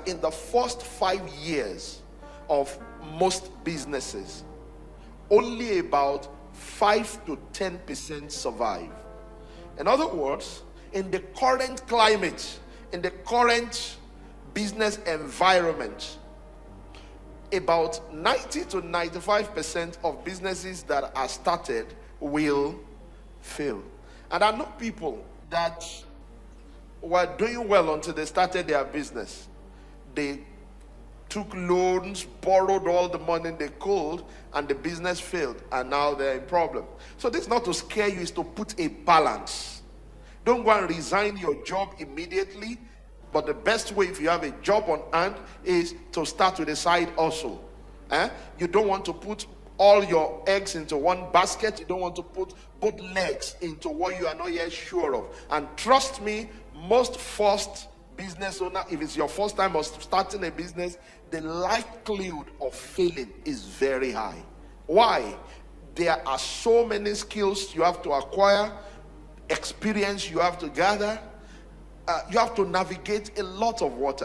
in the first 5 years of most businesses, only about 5 to 10% survive. In other words, in the current climate, in the current business environment, about 90 to 95% of businesses that are started will fail. And I know people that were doing well until they started their business. They took loans, borrowed all the money they could, and the business failed, and now they're in problem. So this is not to scare you, it's to put a balance. Don't go and resign your job immediately, but the best way, if you have a job on hand, is to start with a side hustle. You don't want to put all your eggs into one basket. You don't want to put both legs into what you are not yet sure of. And trust me, most first business owner, if it's your first time of starting a business, the likelihood of failing is very high. Why? There are so many skills you have to acquire, experience you have to gather, you have to navigate a lot of water.